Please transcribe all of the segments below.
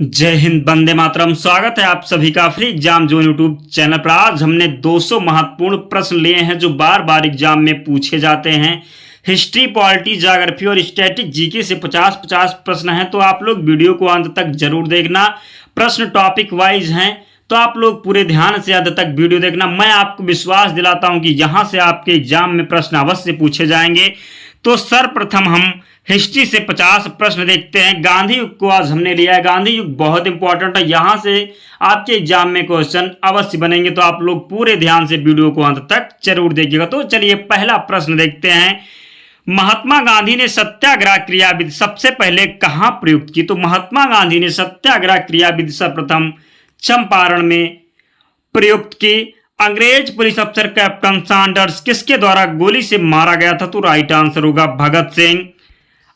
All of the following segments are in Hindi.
जय हिंद, वंदे मातरम। स्वागत है आप सभी का free exam zone YouTube channel पर। आज हमने 200 महत्वपूर्ण प्रश्न लिए हैं जो बार बार एग्जाम में पूछे जाते हैं। हिस्ट्री, पॉलिटी, ज्योग्राफी और स्टैटिक जीके से 50-50 प्रश्न हैं, तो आप लोग वीडियो को अंत तक जरूर देखना। प्रश्न टॉपिक वाइज हैं, तो आप लोग पूरे ध्यान से अंत तक वीडियो देखना। मैं आपको विश्वास दिलाता हूं कि यहां से आपके एग्जाम में प्रश्न अवश्य पूछे जाएंगे। तो सर्वप्रथम हम हिस्ट्री से 50 प्रश्न देखते हैं। गांधी युग को आज हमने लिया है। गांधी युग बहुत इंपॉर्टेंट है, यहां से आपके एग्जाम में क्वेश्चन अवश्य बनेंगे, तो आप लोग पूरे ध्यान से वीडियो को अंत तक जरूर देखिएगा। तो चलिए पहला प्रश्न देखते हैं। महात्मा गांधी ने सत्याग्रह क्रियाविधि सबसे पहले कहां प्रयुक्त की? तो महात्मा गांधी ने सत्याग्रह क्रियाविधि सर्वप्रथम चंपारण में प्रयुक्त की। अंग्रेज पुलिस अफसर कैप्टन सैंडर्स किसके द्वारा गोली से मारा गया था? तो राइट आंसर होगा भगत सिंह।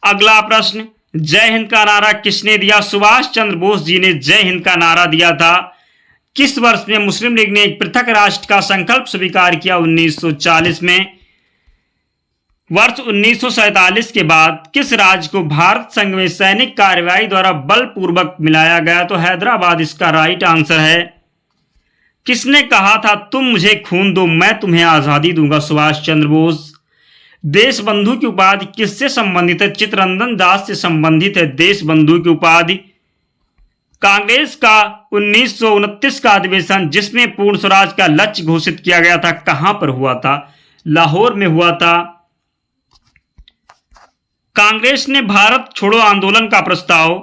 अगला प्रश्न, जय हिंद का नारा किसने दिया? सुभाष चंद्र बोस जी ने जय हिंद का नारा दिया था। किस वर्ष में मुस्लिम लीग ने एक पृथक राष्ट्र का संकल्प स्वीकार किया? 1940 में। वर्ष 1947 के बाद किस राज्य को भारत संघ में सैनिक कार्रवाई द्वारा बलपूर्वक मिलाया गया? तो हैदराबाद इसका राइट आंसर है। किसने कहा था तुम मुझे खून दो मैं तुम्हें आजादी दूंगा? सुभाष चंद्र बोस। देश बंधु की उपाधि किससे संबंधित है? चित्तरंजन दास से संबंधित है देश बंधु की उपाधि। कांग्रेस का 1929 का अधिवेशन जिसमें पूर्ण स्वराज का लक्ष्य घोषित किया गया था, कहां पर हुआ था? लाहौर में हुआ था। कांग्रेस ने भारत छोड़ो आंदोलन का प्रस्ताव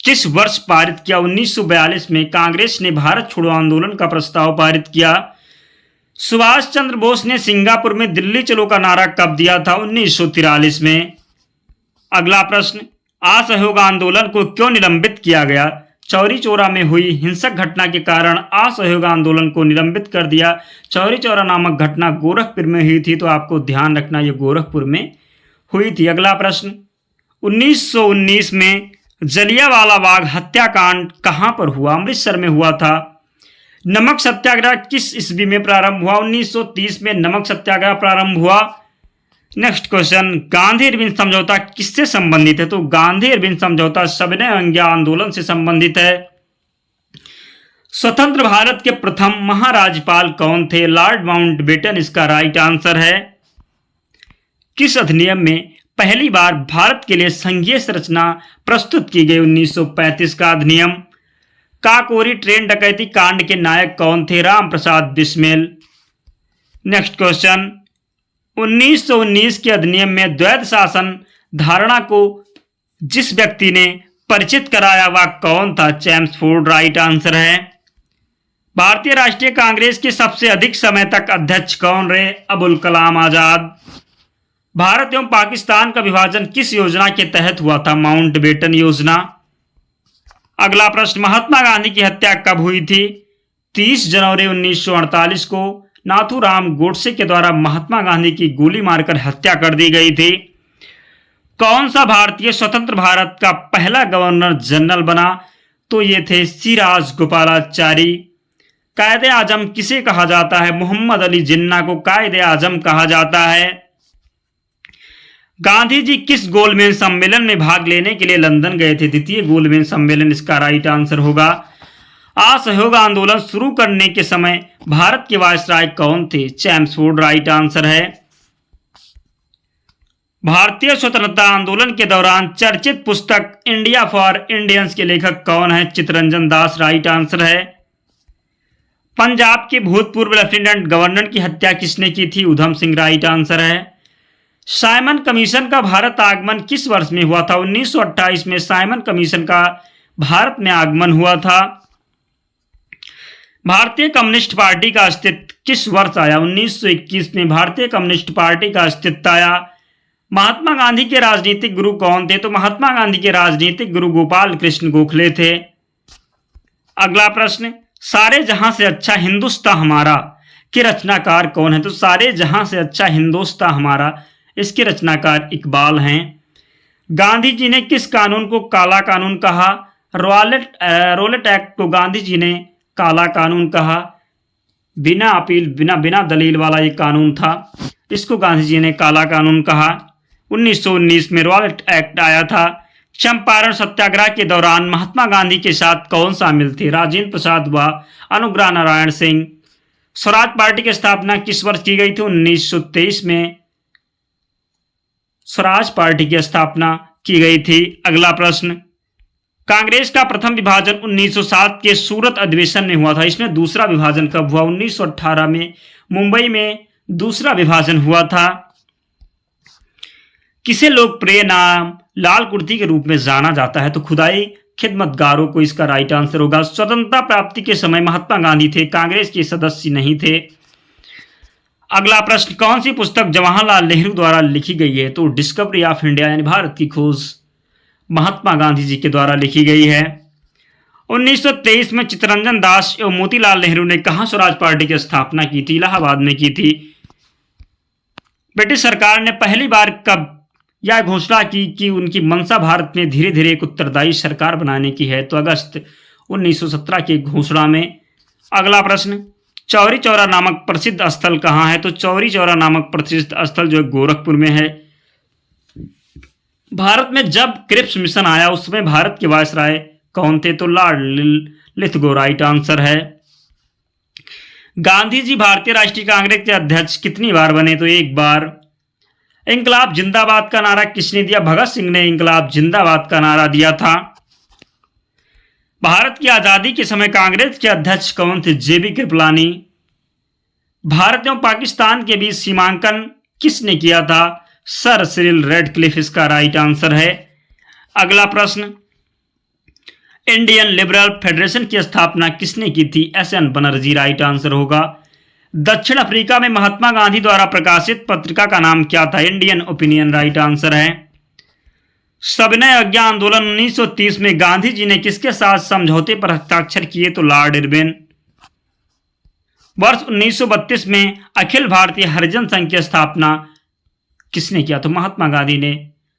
किस वर्ष पारित किया? 1942 में कांग्रेस ने भारत छोड़ो आंदोलन का प्रस्ताव पारित किया। सुभाष चंद्र बोस ने सिंगापुर में दिल्ली चलो का नारा कब दिया था? 1943 में। अगला प्रश्न, असहयोग आंदोलन को क्यों निलंबित किया गया? चौरी चौरा में हुई हिंसक घटना के कारण असहयोग आंदोलन को निलंबित कर दिया। चौरी चौरा नामक घटना गोरखपुर में हुई थी, तो आपको ध्यान रखना ये गोरखपुर में हुई थी। अगला प्रश्न, 1919 में जलियांवाला बाग हत्याकांड कहां पर हुआ? अमृतसर में हुआ था। नमक सत्याग्रह किस ईस्वी में प्रारंभ हुआ? 1930 में नमक सत्याग्रह प्रारंभ हुआ। नेक्स्ट क्वेश्चन, गांधी अरविंद समझौता किससे संबंधित है? तो गांधी अरविंद समझौता सविनय अवज्ञा आंदोलन से संबंधित है। स्वतंत्र भारत के प्रथम महाराज्यपाल कौन थे? लॉर्ड माउंटबेटन इसका राइट आंसर है। किस अधिनियम में पहली बार भारत के लिए संघीय संरचना प्रस्तुत की गई? 1935 का अधिनियम। काकोरी ट्रेन डकैती कांड के नायक कौन थे? राम प्रसाद बिस्मिल। नेक्स्ट क्वेश्चन, 1919 के अधिनियम में द्वैध शासन धारणा को जिस व्यक्ति ने परिचित कराया वह कौन था? चेम्सफोर्ड राइट आंसर है। भारतीय राष्ट्रीय कांग्रेस के सबसे अधिक समय तक अध्यक्ष कौन रहे? अबुल कलाम आजाद। भारत एवं पाकिस्तान का विभाजन किस योजना के तहत हुआ था? माउंटबेटन योजना। अगला प्रश्न, महात्मा गांधी की हत्या कब हुई थी? 30 जनवरी 1948 को नाथूराम गोडसे के द्वारा महात्मा गांधी की गोली मारकर हत्या कर दी गई थी। कौन सा भारतीय स्वतंत्र भारत का पहला गवर्नर जनरल बना? तो ये थे सिराज गोपालाचारी। कायदे आजम किसे कहा जाता है? मोहम्मद अली जिन्ना को कायदे आजम कहा जाता है। गांधी जी किस गोलमेज सम्मेलन में भाग लेने के लिए लंदन गए थे? द्वितीय गोलमेज सम्मेलन इसका राइट आंसर होगा। असहयोग आंदोलन शुरू करने के समय भारत के वायसराय कौन थे? चेम्सफोर्ड राइट आंसर है। भारतीय स्वतंत्रता आंदोलन के दौरान चर्चित पुस्तक इंडिया फॉर इंडियंस के लेखक कौन है? चित्तरंजन दास राइट आंसर है। पंजाब के भूतपूर्व लेफ्टिनेंट गवर्नर की हत्या किसने की थी? उधम सिंह राइट आंसर है। साइमन कमीशन का भारत आगमन किस वर्ष में हुआ था? 1928 में साइमन कमीशन का भारत में आगमन हुआ था। भारतीय कम्युनिस्ट पार्टी का अस्तित्व किस वर्ष आया? 1921 में भारतीय कम्युनिस्ट पार्टी का अस्तित्व आया। महात्मा गांधी के राजनीतिक गुरु कौन थे? तो महात्मा गांधी के राजनीतिक गुरु गोपाल कृष्ण गोखले थे। अगला प्रश्न, सारे जहां से अच्छा हिंदुस्तान हमारा के रचनाकार कौन है? तो सारे जहां से अच्छा हिंदुस्तान हमारा इसके रचनाकार इकबाल हैं। गांधी जी ने किस कानून को काला कानून कहा? रॉलेट एक्ट को गांधी जी ने काला कानून कहा। बिना अपील बिना दलील वाला ये कानून था, इसको गांधी जी ने काला कानून कहा। 1919 में रॉलेट एक्ट आया था। चंपारण सत्याग्रह के दौरान महात्मा गांधी के साथ कौन शामिल थे? राजेंद्र प्रसाद व अनुग्रह नारायण सिंह। स्वराज पार्टी की स्थापना किस वर्ष की गई थी? 1923 में स्वराज पार्टी की स्थापना की गई थी। अगला प्रश्न, कांग्रेस का प्रथम विभाजन 1907 के सूरत अधिवेशन में हुआ था। इसमें दूसरा विभाजन कब हुआ? 1918 में मुंबई में दूसरा विभाजन हुआ था। किसे लोकप्रिय नाम लाल कुर्ती के रूप में जाना जाता है? तो खुदाई खिदमतगारों को इसका राइट आंसर होगा। स्वतंत्रता प्राप्ति के समय महात्मा गांधी थे, कांग्रेस के सदस्य नहीं थे। अगला प्रश्न, कौन सी पुस्तक जवाहरलाल नेहरू द्वारा लिखी गई है? तो डिस्कवरी ऑफ इंडिया यानी भारत की खोज महात्मा गांधी जी के द्वारा लिखी गई है। 1923 में चित्तरंजन दास एवं मोतीलाल नेहरू ने कहां स्वराज पार्टी की स्थापना की थी? इलाहाबाद में की थी। ब्रिटिश सरकार ने पहली बार कब यह घोषणा की कि उनकी मंशा भारत में धीरे धीरे एक उत्तरदायी सरकार बनाने की है? तो अगस्त 1917 की घोषणा में। अगला प्रश्न, चौरी चौरा नामक प्रसिद्ध स्थल कहाँ है? तो चौरी चौरा नामक प्रसिद्ध स्थल जो है गोरखपुर में है। भारत में जब क्रिप्स मिशन आया उस समय भारत के वायसराय कौन थे? तो लॉर्ड लिथगो राइट आंसर है। गांधी जी भारतीय राष्ट्रीय कांग्रेस के अध्यक्ष कितनी बार बने? तो एक बार। इंकलाब जिंदाबाद का नारा किसने दिया? भगत सिंह ने इंकलाब जिंदाबाद का नारा दिया था। भारत की आजादी के समय कांग्रेस के अध्यक्ष कौन थे? जेबी कृपलानी। भारत एवं पाकिस्तान के बीच सीमांकन किसने किया था? सर सिरिल रेडक्लिफ इसका राइट आंसर है। अगला प्रश्न, इंडियन लिबरल फेडरेशन की स्थापना किसने की थी? एसएन बनर्जी राइट आंसर होगा। दक्षिण अफ्रीका में महात्मा गांधी द्वारा प्रकाशित पत्रिका का नाम क्या था? इंडियन ओपिनियन राइट आंसर है। सविनय अवज्ञा आंदोलन 1930 में गांधी जी ने किसके साथ समझौते पर हस्ताक्षर किए? तो लॉर्ड इरविन। वर्ष 1932 में अखिल भारतीय हरिजन संघ की स्थापना किसने किया? तो महात्मा गांधी ने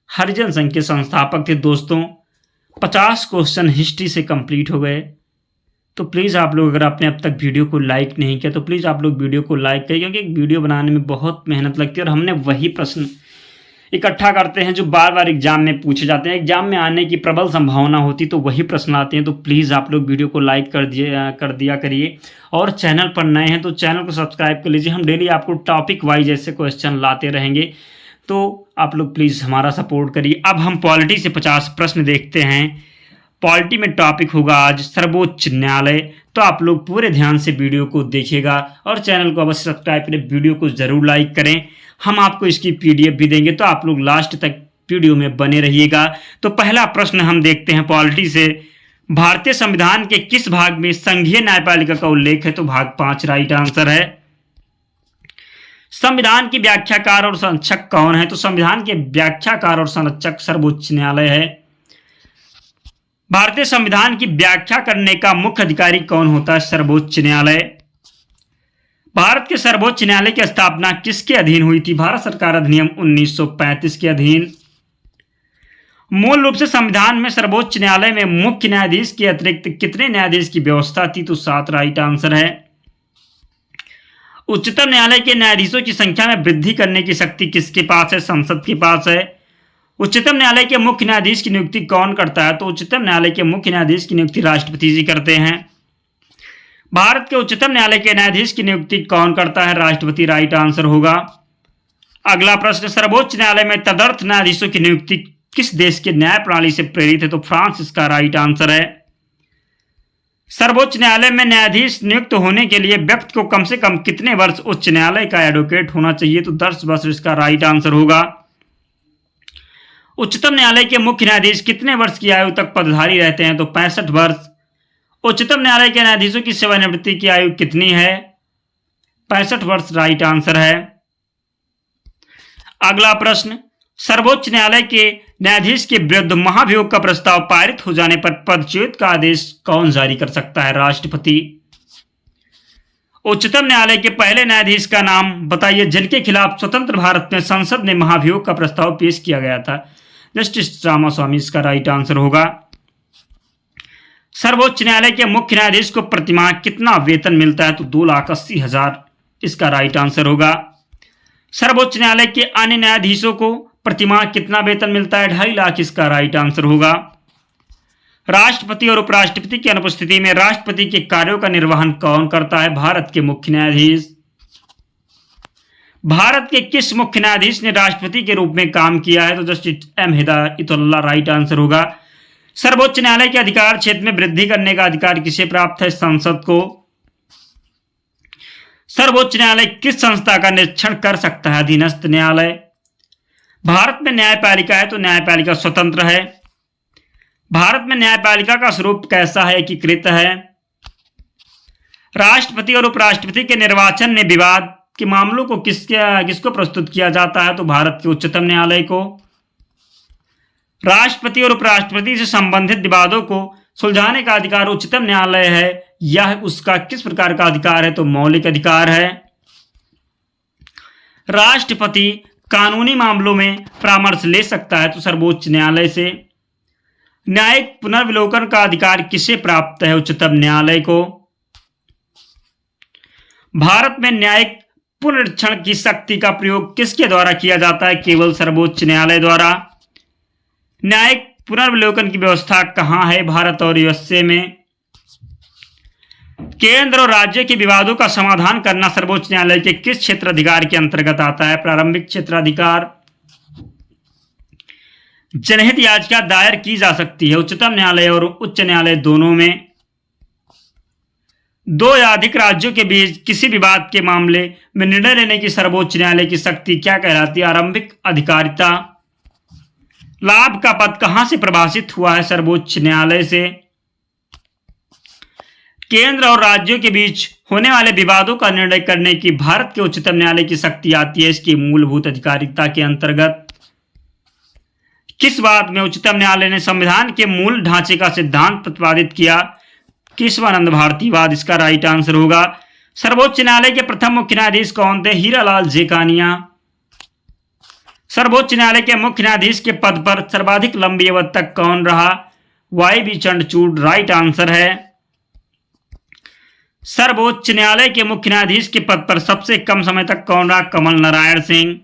हरिजन संघ के संस्थापक थे। दोस्तों 50 क्वेश्चन हिस्ट्री से कंप्लीट हो गए। तो प्लीज़ आप लोग अगर आपने अब तक वीडियो को लाइक नहीं किया तो प्लीज़ आप लोग वीडियो को लाइक करिए, क्योंकि एक वीडियो बनाने में बहुत मेहनत लगती है और हमने वही प्रश्न इकट्ठा करते हैं जो बार बार एग्जाम में पूछे जाते हैं। एग्जाम में आने की प्रबल संभावना होती तो वही प्रश्न आते हैं। तो प्लीज़ आप लोग वीडियो को लाइक कर दिया करिए और चैनल पर नए हैं तो चैनल को सब्सक्राइब कर लीजिए। हम डेली आपको टॉपिक वाइज ऐसे क्वेश्चन लाते रहेंगे, तो आप लोग प्लीज़ हमारा सपोर्ट करिए। अब हम पॉलिटी से 50 प्रश्न देखते हैं। पॉलिटी में टॉपिक होगा आज सर्वोच्च न्यायालय। तो आप लोग पूरे ध्यान से वीडियो को देखिएगा और चैनल को अवश्य सब्सक्राइब करें, वीडियो को ज़रूर लाइक करें। हम आपको इसकी PDF भी देंगे, तो आप लोग लास्ट तक वीडियो में बने रहिएगा। तो पहला प्रश्न हम देखते हैं पॉलिटी से। भारतीय संविधान के किस भाग में संघीय न्यायपालिका का उल्लेख है? तो भाग 5 राइट आंसर है। संविधान की व्याख्याकार और संरक्षक कौन है? तो संविधान के व्याख्याकार और संरक्षक सर्वोच्च न्यायालय है। भारतीय संविधान की व्याख्या करने का मुख्य अधिकारी कौन होता है? सर्वोच्च न्यायालय। भारत के सर्वोच्च न्यायालय की स्थापना किसके अधीन हुई थी? भारत सरकार अधिनियम 1935 के अधीन। मूल रूप से संविधान में सर्वोच्च न्यायालय में मुख्य न्यायाधीश के अतिरिक्त कितने न्यायाधीश की व्यवस्था थी? तो 7 राइट आंसर है। उच्चतम न्यायालय के न्यायाधीशों की संख्या में वृद्धि करने की शक्ति किसके पास है? संसद के पास है। उच्चतम न्यायालय के मुख्य न्यायाधीश की नियुक्ति कौन करता है? तो उच्चतम न्यायालय के मुख्य न्यायाधीश की नियुक्ति राष्ट्रपति जी करते हैं। भारत के उच्चतम न्यायालय के न्यायाधीश की नियुक्ति कौन करता है? राष्ट्रपति राइट आंसर होगा। अगला प्रश्न, सर्वोच्च न्यायालय में तदर्थ न्यायाधीशों की नियुक्ति किस देश के न्याय प्रणाली से प्रेरित है? तो फ्रांस इसका राइट आंसर है। सर्वोच्च न्यायालय में न्यायाधीश नियुक्त होने के लिए व्यक्ति को कम से कम कितने वर्ष उच्च न्यायालय का एडवोकेट होना चाहिए? तो 10 वर्ष इसका राइट आंसर होगा। उच्चतम न्यायालय के मुख्य न्यायाधीश कितने वर्ष की आयु तक पदधारी रहते हैं? तो 65 वर्ष। उच्चतम न्यायालय के न्यायाधीशों की सेवानिवृत्ति की आयु कितनी है? 65 वर्ष राइट आंसर है। अगला प्रश्न, सर्वोच्च न्यायालय के न्यायाधीश के विरुद्ध महाभियोग का प्रस्ताव पारित हो जाने पर पदच्युत का आदेश कौन जारी कर सकता है? राष्ट्रपति। उच्चतम न्यायालय के पहले न्यायाधीश का नाम बताइए जिनके खिलाफ स्वतंत्र भारत में संसद में महाभियोग का प्रस्ताव पेश किया गया था? जस्टिस रामास्वामी इसका राइट आंसर होगा। सर्वोच्च न्यायालय के मुख्य न्यायाधीश को प्रतिमाह कितना वेतन मिलता है? तो 2,80,000 इसका राइट आंसर होगा। सर्वोच्च न्यायालय के अन्य न्यायाधीशों को प्रतिमाह कितना वेतन मिलता है? 2.5 लाख इसका राइट आंसर होगा। राष्ट्रपति और उपराष्ट्रपति की अनुपस्थिति में राष्ट्रपति के कार्यों का निर्वहन कौन करता है? भारत के मुख्य न्यायाधीश। भारत के किस मुख्य न्यायाधीश ने राष्ट्रपति के रूप में काम किया है? तो justice M Hidayatullah right answer होगा। सर्वोच्च न्यायालय के अधिकार क्षेत्र में वृद्धि करने का अधिकार किसे प्राप्त है? संसद को। सर्वोच्च न्यायालय किस संस्था का निरीक्षण कर सकता है? अधीनस्थ न्यायालय। भारत में न्यायपालिका है तो न्यायपालिका स्वतंत्र है। भारत में न्यायपालिका का स्वरूप कैसा है? एकीकृत है। राष्ट्रपति और उपराष्ट्रपति के निर्वाचन में विवाद के मामलों को किसको प्रस्तुत किया जाता है? तो भारत के उच्चतम न्यायालय को। राष्ट्रपति और उपराष्ट्रपति से संबंधित विवादों को सुलझाने का अधिकार उच्चतम न्यायालय है। यह उसका किस प्रकार का अधिकार है? तो मौलिक अधिकार है। राष्ट्रपति कानूनी मामलों में परामर्श ले सकता है तो सर्वोच्च न्यायालय से। न्यायिक पुनर्विलोकन का अधिकार किसे प्राप्त है? उच्चतम न्यायालय को। भारत में न्यायिक पुनरीक्षण की शक्ति का प्रयोग किसके द्वारा किया जाता है? केवल सर्वोच्च न्यायालय द्वारा। न्यायिक पुनर्विलोकन की व्यवस्था कहां है? भारत और यूएसए में। केंद्र और राज्य के विवादों का समाधान करना सर्वोच्च न्यायालय के किस क्षेत्राधिकार के अंतर्गत आता है? प्रारंभिक क्षेत्राधिकार। जनहित याचिका दायर की जा सकती है उच्चतम न्यायालय और उच्च न्यायालय दोनों में। दो या अधिक राज्यों के बीच किसी विवाद के मामले में निर्णय लेने की सर्वोच्च न्यायालय की शक्ति क्या कहलाती है? आरंभिक अधिकारिता। लाभ का पद कहां से प्रभाषित हुआ है? सर्वोच्च न्यायालय से। केंद्र और राज्यों के बीच होने वाले विवादों का निर्णय करने की भारत के उच्चतम न्यायालय की शक्ति आती है इसकी मूलभूत अधिकारिता के अंतर्गत। किस बात में उच्चतम न्यायालय ने संविधान के मूल ढांचे का सिद्धांत प्रतिपादित किया? केशवानंद भारतीवाद इसका राइट आंसर होगा। सर्वोच्च न्यायालय के प्रथम मुख्य न्यायाधीश कौन थे? हीरालाल जेकानिया। सर्वोच्च न्यायालय के मुख्य न्यायाधीश के पद पर सर्वाधिक लंबी अवधि तक कौन रहा? Y B Chandrachud right answer है। सर्वोच्च न्यायालय के मुख्य न्यायाधीश के पद पर सबसे कम समय तक कौन रहा? कमल नारायण सिंह।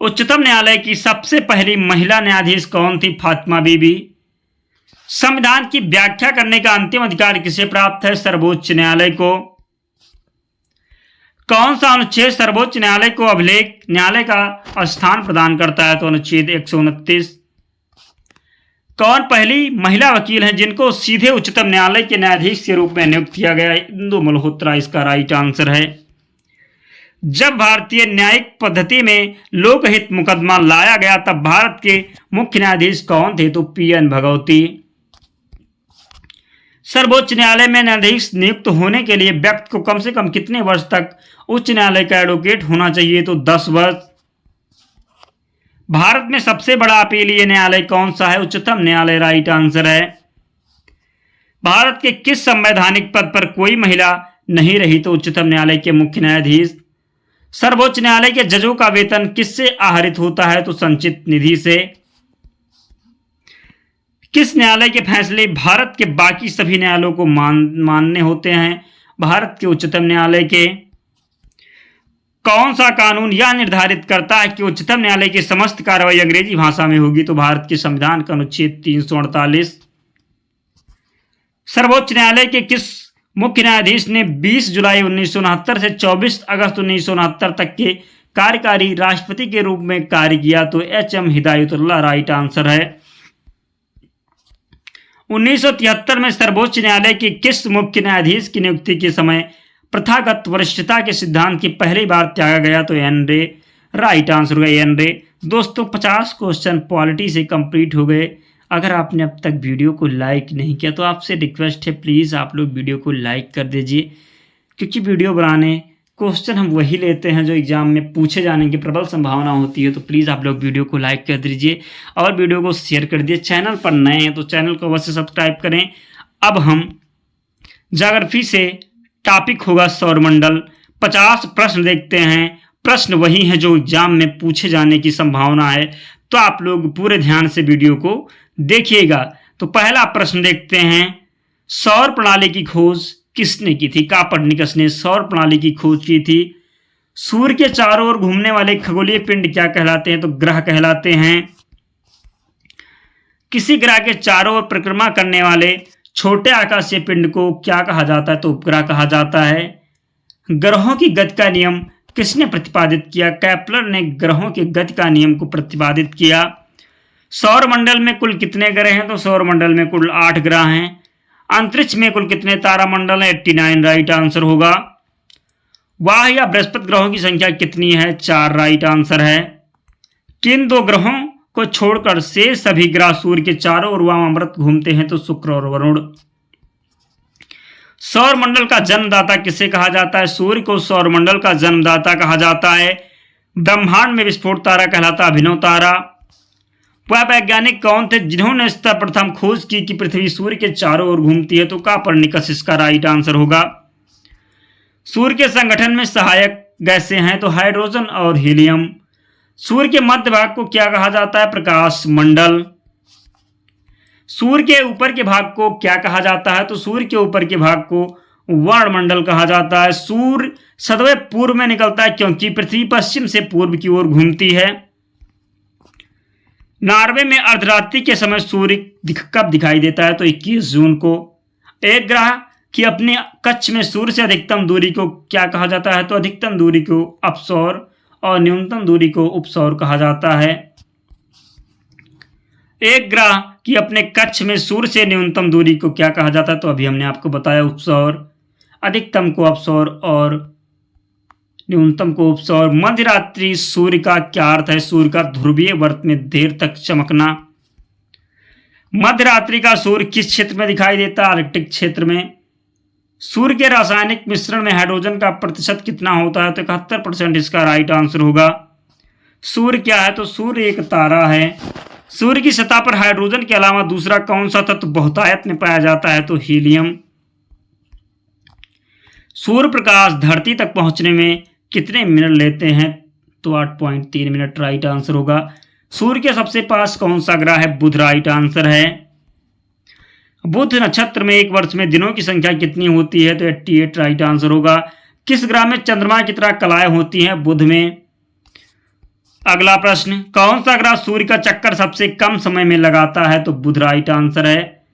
उच्चतम न्यायालय की सबसे पहली महिला न्यायाधीश कौन थी? फातिमा बीबी। संविधान की व्याख्या करने का अंतिम अधिकार किसे प्राप्त है? सर्वोच्च न्यायालय को। कौन सा अनुच्छेद सर्वोच्च न्यायालय को अभिलेख न्यायालय का स्थान प्रदान करता है? तो अनुच्छेद 129। कौन पहली महिला वकील है जिनको सीधे उच्चतम न्यायालय के न्यायाधीश के रूप में नियुक्त किया गया? इंदु मल्होत्रा इसका राइट आंसर है। जब भारतीय न्यायिक पद्धति में लोकहित मुकदमा लाया गया तब भारत के मुख्य न्यायाधीश कौन थे? तो पीएन भगवती। सर्वोच्च न्यायालय में न्यायाधीश नियुक्त होने के लिए व्यक्ति को कम से कम कितने वर्ष तक उच्च न्यायालय का एडवोकेट होना चाहिए? तो 10 वर्ष। भारत में सबसे बड़ा अपीलीय न्यायालय कौन सा है? उच्चतम न्यायालय राइट आंसर है। भारत के किस संवैधानिक पद पर कोई महिला नहीं रही? तो उच्चतम न्यायालय के मुख्य न्यायाधीश। सर्वोच्च न्यायालय के जजों का वेतन किससे आहरित होता है? तो संचित निधि से। किस न्यायालय के फैसले भारत के बाकी सभी न्यायालयों को मान्य होते हैं? भारत के उच्चतम न्यायालय के। कौन सा कानून यह निर्धारित करता है कि उच्चतम न्यायालय की समस्त कार्रवाई अंग्रेजी भाषा में होगी? तो भारत के संविधान का अनुच्छेद 348। सर्वोच्च न्यायालय के किस मुख्य न्यायाधीश ने 20 जुलाई 1969 से 24 अगस्त 1969 तक के कार्यकारी राष्ट्रपति के रूप में कार्य किया? तो एच.एम. हिदायतुल्लाह राइट आंसर है। 1973 में सर्वोच्च न्यायालय के किस मुख्य न्यायाधीश की नियुक्ति के समय प्रथागत वरिष्ठता के सिद्धांत की पहली बार त्यागा गया? तो एन रे राइट आंसर होगा एन रे। दोस्तों 50 क्वेश्चन पॉलिटी से कंप्लीट हो गए। अगर आपने अब तक वीडियो को लाइक नहीं किया तो आपसे रिक्वेस्ट है प्लीज़ आप लोग वीडियो को लाइक कर दीजिए, क्योंकि वीडियो बनाने क्वेश्चन हम वही लेते हैं जो एग्जाम में पूछे जाने की प्रबल संभावना होती है। तो प्लीज़ आप लोग वीडियो को लाइक कर दीजिए और वीडियो को शेयर कर दीजिए। चैनल पर नए हैं तो चैनल को अवश्य सब्सक्राइब करें। अब हम ज्योग्राफी से टॉपिक होगा सौरमंडल। 50 प्रश्न देखते हैं। प्रश्न वही हैं जो एग्जाम में पूछे जाने की संभावना है, तो आप लोग पूरे ध्यान से वीडियो को देखिएगा। तो पहला प्रश्न देखते हैं, सौर प्रणाली की खोज किसने की थी? कापर्निकस ने सौर प्रणाली की खोज की थी। सूर्य के चारों ओर घूमने वाले खगोलीय पिंड क्या कहलाते हैं? तो ग्रह कहलाते हैं। किसी ग्रह के चारों ओर परिक्रमा करने वाले छोटे आकाशीय पिंड को क्या कहा जाता है? तो उपग्रह कहा जाता है। ग्रहों की गति का नियम किसने प्रतिपादित किया? केपलर ने ग्रहों की गति का नियम को प्रतिपादित किया। सौर मंडल में कुल कितने ग्रह हैं? तो सौर मंडल में कुल 8 ग्रह हैं। अंतरिक्ष में कुल कितने तारामंडल हैं? 89 राइट आंसर होगा। वाह या बृहस्पति ग्रहों की संख्या कितनी है? 4 राइट आंसर है। किन 2 ग्रहों को छोड़कर शेष सभी ग्रह सूर्य के चारों ओर वामावर्त घूमते हैं? तो शुक्र और वरुण। सौर मंडल का जन्मदाता किसे कहा जाता है? सूर्य को सौर मंडल का जन्मदाता कहा जाता है। ब्रह्मांड में विस्फोट तारा कहलाता अभिनव तारा। वह वैज्ञानिक कौन थे जिन्होंने सर्वप्रथम खोज की कि पृथ्वी सूर्य के चारों ओर घूमती है? तो कोपर्निकस इसका राइट आंसर होगा। सूर्य के संगठन में सहायक गैसें हैं तो हाइड्रोजन और हीलियम। सूर्य के मध्य भाग को क्या कहा जाता है? प्रकाश मंडल। सूर्य के ऊपर के भाग को क्या कहा जाता है? तो सूर्य के ऊपर के भाग को वर्णमंडल कहा जाता है। सूर्य सदैव पूर्व में निकलता है क्योंकि पृथ्वी पश्चिम से पूर्व की ओर घूमती है। नॉर्वे में अर्धरात्रि के समय सूर्य कब दिखाई देता है? तो 21 जून को। एक ग्रह की अपने कक्ष में सूर्य से अधिकतम दूरी को क्या कहा जाता है? तो अधिकतम दूरी को अपसौर और न्यूनतम दूरी को उपसौर कहा जाता है। एक ग्रह की अपने कक्ष में सूर्य से न्यूनतम दूरी को क्या कहा जाता है? तो अभी हमने आपको बताया उपसौर। अधिकतम को अपसौर और न्यूनतम को उपसौर। मध्य रात्रि सूर्य का क्या अर्थ है? सूर्य का ध्रुवीय वर्त में देर तक चमकना। मध्य रात्रि का सूर्य किस क्षेत्र में दिखाई देता है? आर्कटिक क्षेत्र में। सूर्य के रासायनिक मिश्रण में हाइड्रोजन का प्रतिशत कितना होता है? तो 71% इसका राइट आंसर होगा। सूर्य क्या है? तो सूर्य एक तारा है। सूर्य की सतह पर हाइड्रोजन के अलावा दूसरा कौन सा तत्व बहुतायत में पाया जाता है? तो हीलियम। सूर्य प्रकाश धरती तक पहुंचने में कितने मिनट लेते हैं? तो 8.3 मिनट राइट आंसर होगा। सूर्य के सबसे पास कौन सा ग्रह है? बुध राइट आंसर है। बुध नक्षत्र में एक वर्ष में दिनों की संख्या कितनी होती है? तो 88 राइट आंसर होगा। किस ग्रह में चंद्रमा की तरह कलाएं होती हैं? बुध में। अगला प्रश्न, कौन सा ग्रह सूर्य का चक्कर सबसे कम समय में लगाता है? तो बुध राइट आंसर है।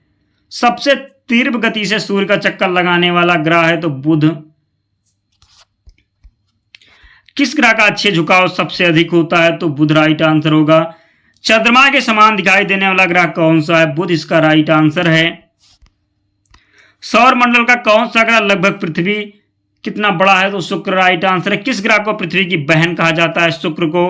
सबसे तीव्र गति से सूर्य का चक्कर लगाने वाला ग्रह है तो बुध। किस ग्रह का अक्षीय झुकाव सबसे अधिक होता है? तो बुध राइट आंसर होगा। चंद्रमा के समान दिखाई देने वाला ग्रह कौन सा है? बुध इसका राइट आंसर है। सौर मंडल का कौन सा ग्रह लगभग पृथ्वी कितना बड़ा है? तो शुक्र राइट आंसर है। किस ग्रह को पृथ्वी की बहन कहा जाता है? शुक्र को।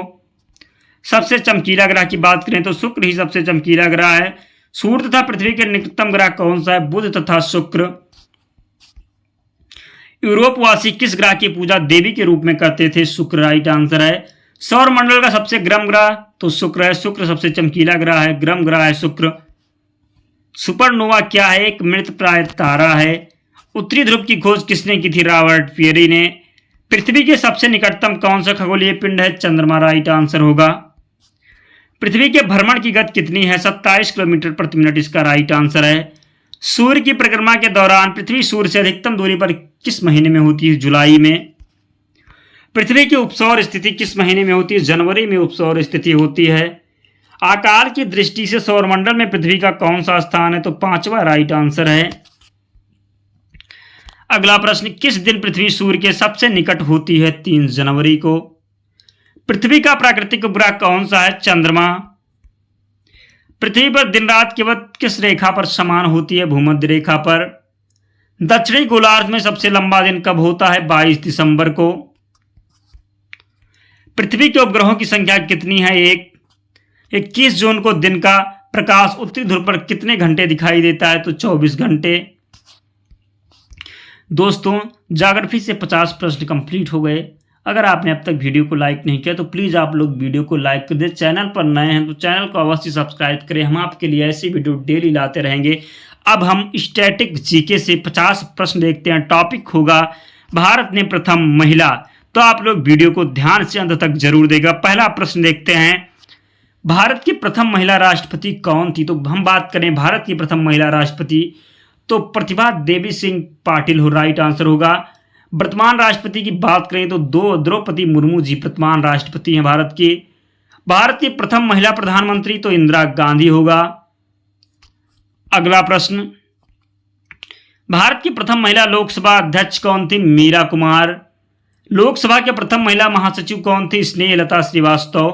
सबसे चमकीला ग्रह की बात करें तो शुक्र ही सबसे चमकीला ग्रह है। सूर्य तथा पृथ्वी के निकटतम ग्रह कौन सा है? बुध तथा शुक्र। यूरोपवासी किस ग्रह की पूजा देवी के रूप में करते थे? शुक्र राइट आंसर है। सौर मंडल का सबसे गर्म ग्रह तो शुक्र है। शुक्र सबसे चमकीला ग्रह है, गर्म ग्रह है शुक्र। सुपरनोवा क्या है? एक मृतप्राय तारा है। उत्तरी ध्रुव की खोज किसने की थी? रॉबर्ट पियरी ने। पृथ्वी के सबसे निकटतम कौन सा खगोलीय पिंड है? चंद्रमा राइट आंसर होगा। पृथ्वी के भ्रमण की गति कितनी है? 27 किलोमीटर प्रति मिनट इसका राइट आंसर है। सूर्य की परिक्रमा के दौरान पृथ्वी सूर्य से अधिकतम दूरी पर किस महीने में होती है? जुलाई में। पृथ्वी की उपसौर स्थिति किस महीने में होती है? जनवरी में उपसौर स्थिति होती है। आकार की दृष्टि से सौरमंडल में पृथ्वी का कौन सा स्थान है? तो 5वां राइट आंसर है। अगला प्रश्न, किस दिन पृथ्वी सूर्य के सबसे निकट होती है? 3 जनवरी को। पृथ्वी का प्राकृतिक उपग्रह कौन सा है? चंद्रमा। पृथ्वी पर दिन रात की वक्त किस रेखा पर समान होती है? भूमध्य रेखा पर। दक्षिणी गोलार्ध में सबसे लंबा दिन कब होता है? 22 दिसंबर को। पृथ्वी के उपग्रहों की संख्या कितनी है? 1। 21 जून को दिन का प्रकाश उत्तरी ध्रुव पर कितने घंटे दिखाई देता है? तो 24 घंटे। दोस्तों, ज्योग्राफी से 50 प्रश्न कंप्लीट हो गए। अगर आपने अब तक वीडियो को लाइक नहीं किया तो प्लीज़ आप लोग वीडियो को लाइक कर दें। चैनल पर नए हैं तो चैनल को अवश्य सब्सक्राइब करें। हम आपके लिए ऐसी वीडियो डेली लाते रहेंगे। अब हम स्टैटिक जीके से 50 प्रश्न देखते हैं। टॉपिक होगा भारत में प्रथम महिला। तो आप लोग वीडियो को ध्यान से अंत तक जरूर देगा। पहला प्रश्न देखते हैं, भारत की प्रथम महिला राष्ट्रपति कौन थी? तो हम बात करें भारत की प्रथम महिला राष्ट्रपति तो प्रतिभा देवी सिंह पाटिल हो राइट आंसर होगा। वर्तमान राष्ट्रपति की बात करें तो द्रौपदी मुर्मू जी वर्तमान राष्ट्रपति हैं भारत की। भारत की प्रथम महिला प्रधानमंत्री तो इंदिरा गांधी होगा। अगला प्रश्न, भारत की प्रथम महिला लोकसभा अध्यक्ष कौन थी? मीरा कुमार। लोकसभा के प्रथम महिला महासचिव कौन थी? स्नेहलता श्रीवास्तव।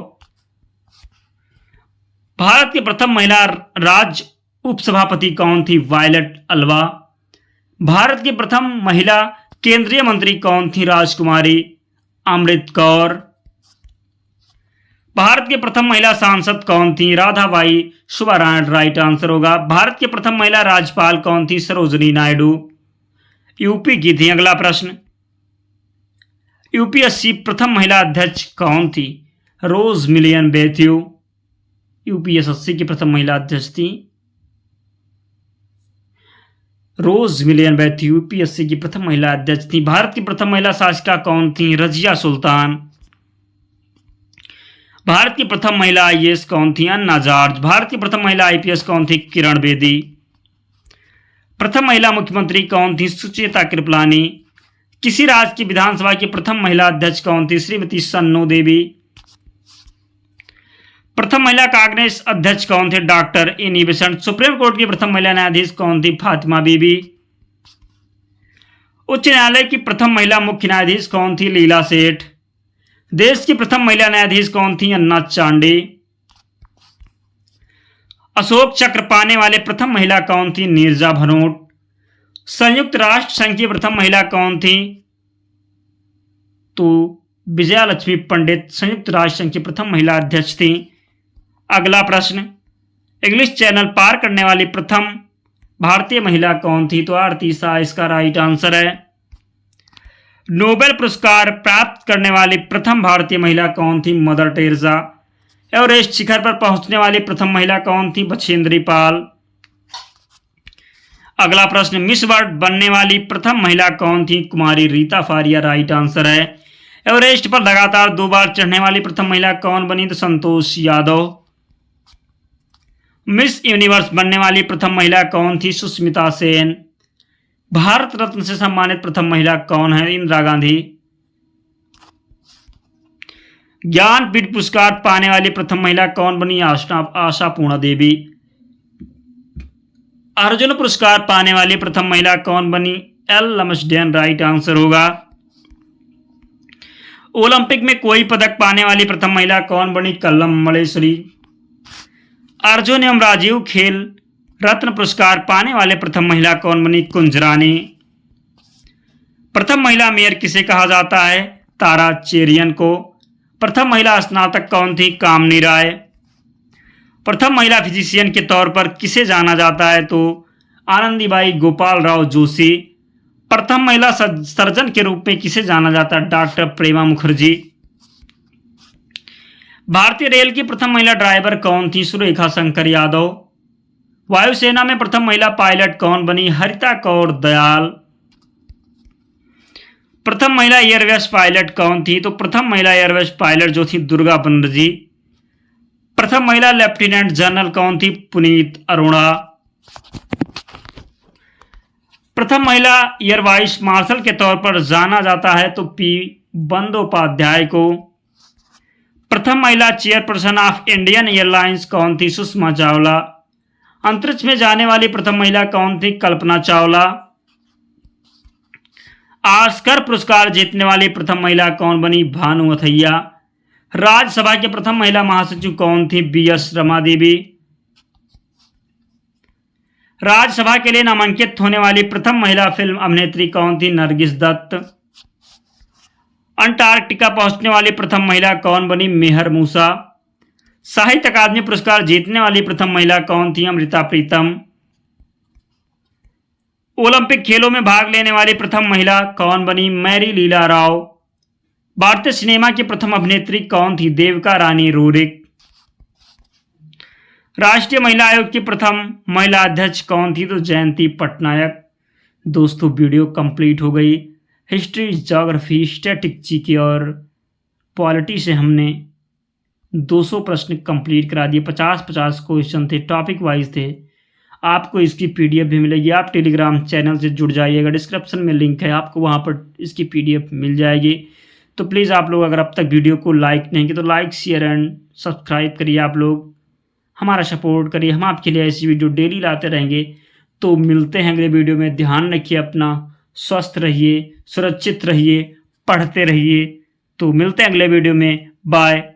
भारत की प्रथम महिला राज्य उपसभापति कौन थी? Violet Alva. भारत की प्रथम महिला केंद्रीय मंत्री कौन थी? राजकुमारी अमृत कौर। भारत की प्रथम महिला सांसद कौन थी? राधाबाई सुब्बारायण राइट आंसर होगा। भारत की प्रथम महिला राज्यपाल कौन थी? सरोजिनी नायडू, यूपी की थी। अगला प्रश्न, यूपीएससी प्रथम महिला अध्यक्ष कौन थी? रोज मिलियन बैथ्यू, यूपीएससी की प्रथम महिला अध्यक्ष थी रोज मिलियन बैथ्यू, यूपीएससी की प्रथम महिला अध्यक्ष थी। भारत की प्रथम महिला शासिका कौन थी? रजिया सुल्तान। भारत की प्रथम महिला आईएएस कौन थी? अन्ना जॉर्ज। भारत की प्रथम महिला आईपीएस कौन थी? किरण बेदी। प्रथम महिला मुख्यमंत्री कौन थी? सुचेता कृपलानी। किसी राज्य की विधानसभा की प्रथम महिला अध्यक्ष कौन थी? श्रीमती सन्नो देवी। प्रथम महिला कांग्रेस अध्यक्ष कौन थे? Doctor Annie Besant. Supreme court की प्रथम महिला न्यायाधीश कौन थी? फातिमा बीबी। उच्च न्यायालय की प्रथम महिला मुख्य न्यायाधीश कौन थी? लीला सेठ। देश की प्रथम महिला न्यायाधीश कौन थी? अन्ना चांडे। अशोक चक्र पाने वाले प्रथम महिला कौन थी? नीरजा भनोट। संयुक्त राष्ट्र संघ की प्रथम महिला कौन थी? तो विजया लक्ष्मी पंडित संयुक्त राष्ट्र संघ की प्रथम महिला अध्यक्ष थी। अगला प्रश्न, इंग्लिश चैनल पार करने वाली प्रथम भारतीय महिला कौन थी? तो आरती शाह इसका राइट आंसर है। नोबेल पुरस्कार प्राप्त करने वाली प्रथम भारतीय महिला कौन थी? Mother Teresa. एवरेस्ट शिखर पर पहुंचने वाली प्रथम महिला कौन थी? बछेंद्री पाल। अगला प्रश्न, मिस वर्ल्ड बनने वाली प्रथम महिला कौन थी? कुमारी रीता फारिया राइट आंसर है। एवरेस्ट पर लगातार 2 बार चढ़ने वाली प्रथम महिला कौन बनी? तो संतोष यादव। मिस यूनिवर्स बनने वाली प्रथम महिला कौन थी? सुष्मिता सेन। भारत रत्न से सम्मानित प्रथम महिला कौन है? इंदिरा गांधी। ज्ञानपीठ पुरस्कार पाने वाली प्रथम महिला कौन बनी? आशा पूर्णा देवी। अर्जुन पुरस्कार पाने वाली प्रथम महिला कौन बनी? एल लमसडेन राइट आंसर होगा। ओलंपिक में कोई पदक पाने वाली प्रथम महिला कौन बनी? कल्लम मलेश्वरी। अर्जुन एवं राजीव खेल रत्न पुरस्कार पाने वाले प्रथम महिला कौन बनी? कुंजरानी। प्रथम महिला मेयर किसे कहा जाता है? तारा चेरियन को। प्रथम महिला स्नातक कौन थी? कामनी राय। प्रथम महिला फिजिशियन के तौर पर किसे जाना जाता है? तो आनंदीबाई गोपाल राव जोशी। प्रथम महिला सर्जन के रूप में किसे जाना जाता है? डॉक्टर प्रेमा मुखर्जी। भारतीय रेल की प्रथम महिला ड्राइवर कौन थी? सुरेखा शंकर यादव। वायुसेना में प्रथम महिला पायलट कौन बनी? हरिता कौर दयाल। प्रथम महिला एयरवेज पायलट कौन थी? तो प्रथम महिला एयरवेज पायलट जो थी दुर्गा बनर्जी। प्रथम महिला लेफ्टिनेंट जनरल कौन थी? पुनीत अरोड़ा। प्रथम महिला एयर वाइस मार्शल के तौर पर जाना जाता है तो पी बंदोपाध्याय को। प्रथम महिला चेयरपर्सन ऑफ इंडियन एयरलाइंस कौन थी? सुषमा चावला। अंतरिक्ष में जाने वाली प्रथम महिला कौन थी? कल्पना चावला। ऑस्कर पुरस्कार जीतने वाली प्रथम महिला कौन बनी? भानु अथैया। राज्यसभा की प्रथम महिला महासचिव कौन थी? बीएस रमा देवी। राज्यसभा के लिए नामांकित होने वाली प्रथम महिला फिल्म अभिनेत्री कौन थी? नरगिस दत्त। अंटार्कटिका पहुंचने वाली प्रथम महिला कौन बनी? मेहर मूसा। साहित्य अकादमी पुरस्कार जीतने वाली प्रथम महिला कौन थी? अमृता प्रीतम। ओलंपिक खेलों में भाग लेने वाली प्रथम महिला कौन बनी? मैरी लीला राव। भारतीय सिनेमा की प्रथम अभिनेत्री कौन थी? देविका रानी रोरिक। राष्ट्रीय महिला आयोग की प्रथम महिला अध्यक्ष कौन थी? तो जयंती पटनायक। दोस्तों वीडियो कंप्लीट हो गई। हिस्ट्री, ज्योग्राफी, स्टैटिक जीके और पॉलिटी से हमने 200 प्रश्न कंप्लीट करा दिए। 50-50 क्वेश्चन थे, टॉपिक वाइज थे। आपको इसकी PDF भी मिलेगी। आप टेलीग्राम चैनल से जुड़ जाइएगा, डिस्क्रिप्शन में लिंक है, आपको वहाँ पर इसकी PDF मिल जाएगी। तो प्लीज़ आप लोग अगर अब तक वीडियो को लाइक नहीं किए तो लाइक शेयर एंड सब्सक्राइब करिए। आप लोग हमारा सपोर्ट करिए, हम आपके लिए ऐसी वीडियो डेली लाते रहेंगे। तो मिलते हैं अगले वीडियो में। ध्यान रखिए अपना, स्वस्थ रहिए, सुरक्षित रहिए, पढ़ते रहिए। तो मिलते हैं अगले वीडियो में। बाय।